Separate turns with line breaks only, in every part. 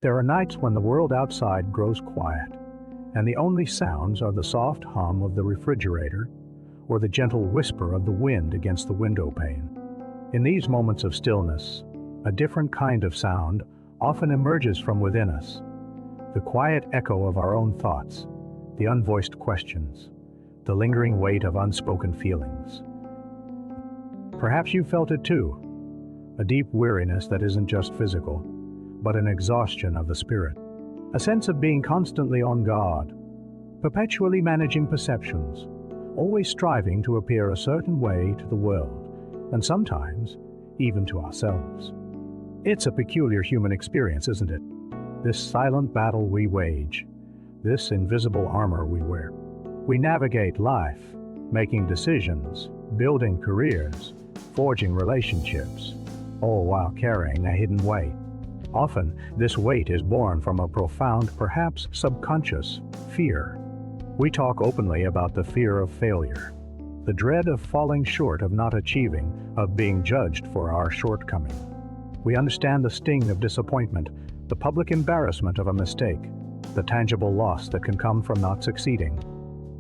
There are nights when the world outside grows quiet, and the only sounds are the soft hum of the refrigerator or the gentle whisper of the wind against the window pane. In these moments of stillness, a different kind of sound often emerges from within us, the quiet echo of our own thoughts, the unvoiced questions, the lingering weight of unspoken feelings. Perhaps you felt it too, a deep weariness that isn't just physical, but an exhaustion of the spirit, a sense of being constantly on guard, perpetually managing perceptions, always striving to appear a certain way to the world, and sometimes even to ourselves. It's a peculiar human experience, isn't it? This silent battle we wage, this invisible armor we wear. We navigate life, making decisions, building careers, forging relationships, all while carrying a hidden weight. Often, this weight is born from a profound, perhaps subconscious, fear. We talk openly about the fear of failure, the dread of falling short, of not achieving, of being judged for our shortcoming. We understand the sting of disappointment, the public embarrassment of a mistake, the tangible loss that can come from not succeeding.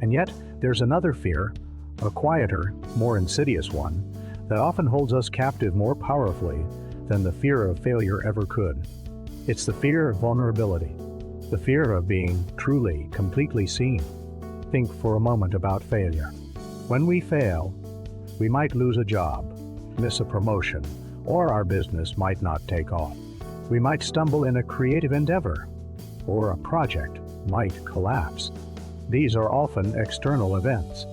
And yet, there's another fear, a quieter, more insidious one, that often holds us captive more powerfully than the fear of failure ever could. It's the fear of vulnerability, the fear of being truly, completely seen. Think for a moment about failure. When we fail, we might lose a job, miss a promotion, or our business might not take off. We might stumble in a creative endeavor, or a project might collapse. These are often external events.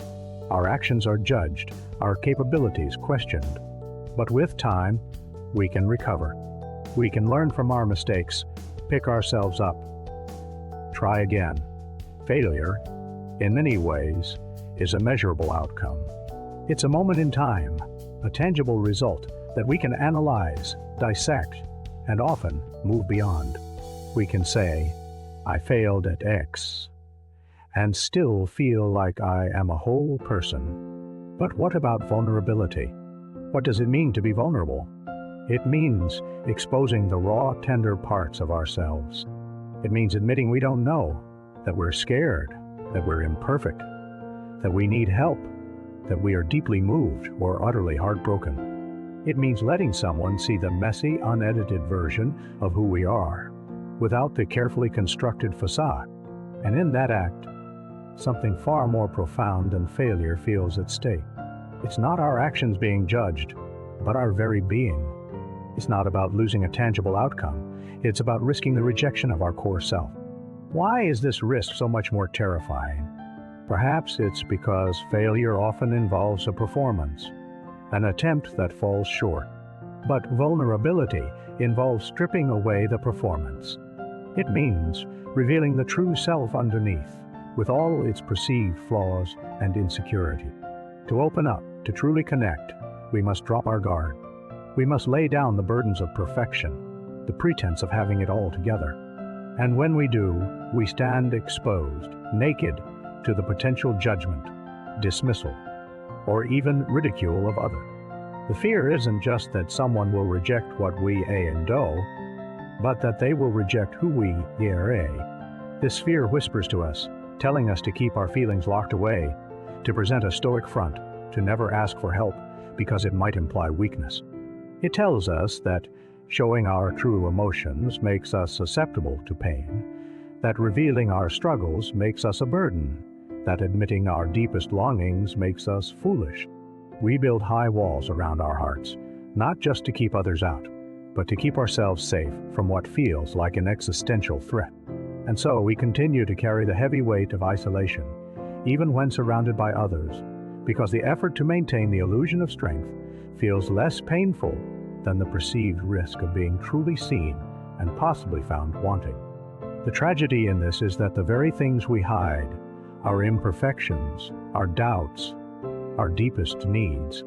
Our actions are judged, our capabilities questioned. But with time, we can recover. We can learn from our mistakes, pick ourselves up, try again. Failure, in many ways, is a measurable outcome. It's a moment in time, a tangible result that we can analyze, dissect, and often move beyond. We can say, I failed at X, and still feel like I am a whole person. But what about vulnerability? What does it mean to be vulnerable? It means exposing the raw, tender parts of ourselves. It means admitting we don't know, that we're scared, that we're imperfect, that we need help, that we are deeply moved or utterly heartbroken. It means letting someone see the messy, unedited version of who we are, without the carefully constructed facade. And in that act, something far more profound than failure feels at stake. It's not our actions being judged, but our very being. It's not about losing a tangible outcome. It's about risking the rejection of our core self. Why is this risk so much more terrifying? Perhaps it's because failure often involves a performance, an attempt that falls short. But vulnerability involves stripping away the performance. It means revealing the true self underneath, with all its perceived flaws and insecurity. To open up, to truly connect, we must drop our guard. We must lay down the burdens of perfection, the pretense of having it all together. And when we do, we stand exposed, naked, to the potential judgment, dismissal, or even ridicule of others. The fear isn't just that someone will reject what we and do, but that they will reject who we are. This fear whispers to us, telling us to keep our feelings locked away, to present a stoic front, to never ask for help because it might imply weakness. It tells us that showing our true emotions makes us susceptible to pain, that revealing our struggles makes us a burden, that admitting our deepest longings makes us foolish. We build high walls around our hearts, not just to keep others out, but to keep ourselves safe from what feels like an existential threat. And so we continue to carry the heavy weight of isolation, even when surrounded by others, because the effort to maintain the illusion of strength feels less painful than the perceived risk of being truly seen and possibly found wanting. The tragedy in this is that the very things we hide, our imperfections, our doubts, our deepest needs,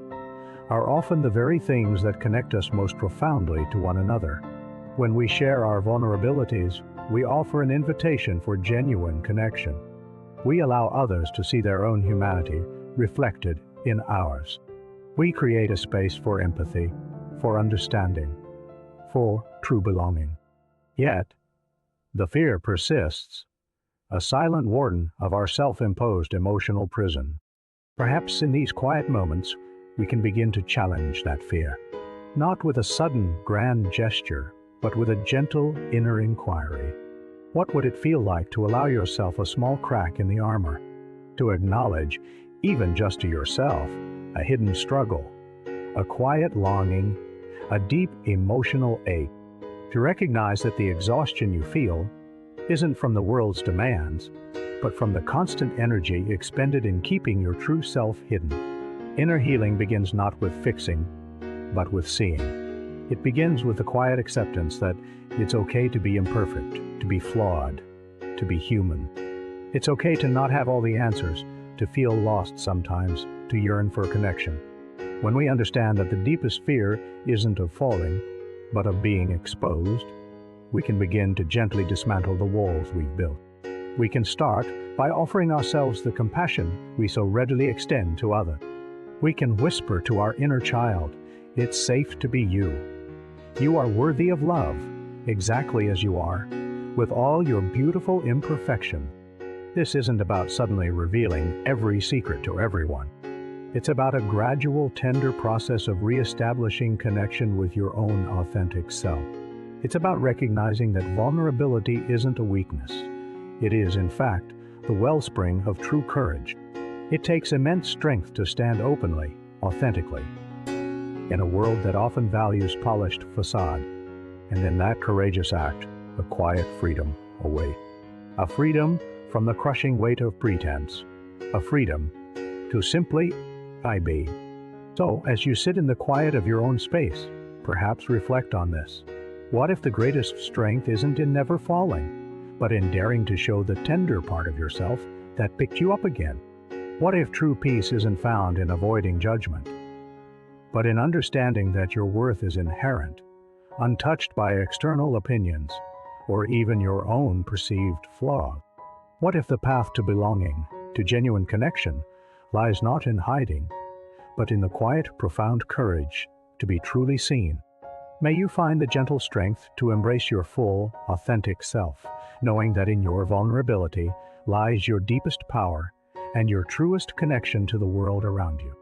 are often the very things that connect us most profoundly to one another. When we share our vulnerabilities, we offer an invitation for genuine connection. We allow others to see their own humanity reflected in ours. We create a space for empathy, for understanding, for true belonging. Yet, The fear persists, a silent warden of our self-imposed emotional prison. Perhaps in these quiet moments, we can begin to challenge that fear, not with a sudden, grand gesture, but with a gentle inner inquiry. What would it feel like to allow yourself a small crack in the armor, to acknowledge, even just to yourself, a hidden struggle, a quiet longing, a deep emotional ache, to recognize that the exhaustion you feel isn't from the world's demands, but from the constant energy expended in keeping your true self hidden. Inner healing begins not with fixing, but with seeing. It begins with the quiet acceptance that it's okay to be imperfect, to be flawed, to be human. It's okay to not have all the answers, to feel lost sometimes, to yearn for connection. When we understand that the deepest fear isn't of falling, but of being exposed, we can begin to gently dismantle the walls we've built. We can start by offering ourselves the compassion we so readily extend to others. We can whisper to our inner child, "It's safe to be you. You are worthy of love, exactly as you are, with all your beautiful imperfection." This isn't about suddenly revealing every secret to everyone. It's about a gradual, tender process of reestablishing connection with your own authentic self. It's about recognizing that vulnerability isn't a weakness. It is, in fact, the wellspring of true courage. It takes immense strength to stand openly, authentically, in a world that often values polished facade. And in that courageous act, a quiet freedom awaits. A freedom from the crushing weight of pretense. A freedom to simply be. So, as you sit in the quiet of your own space, perhaps reflect on this. What if the greatest strength isn't in never falling, but in daring to show the tender part of yourself that picked you up again? What if true peace isn't found in avoiding judgment, but in understanding that your worth is inherent, untouched by external opinions, or even your own perceived flaws? What if the path to belonging, to genuine connection, lies not in hiding, but in the quiet, profound courage to be truly seen? May you find the gentle strength to embrace your full, authentic self, knowing that in your vulnerability lies your deepest power and your truest connection to the world around you.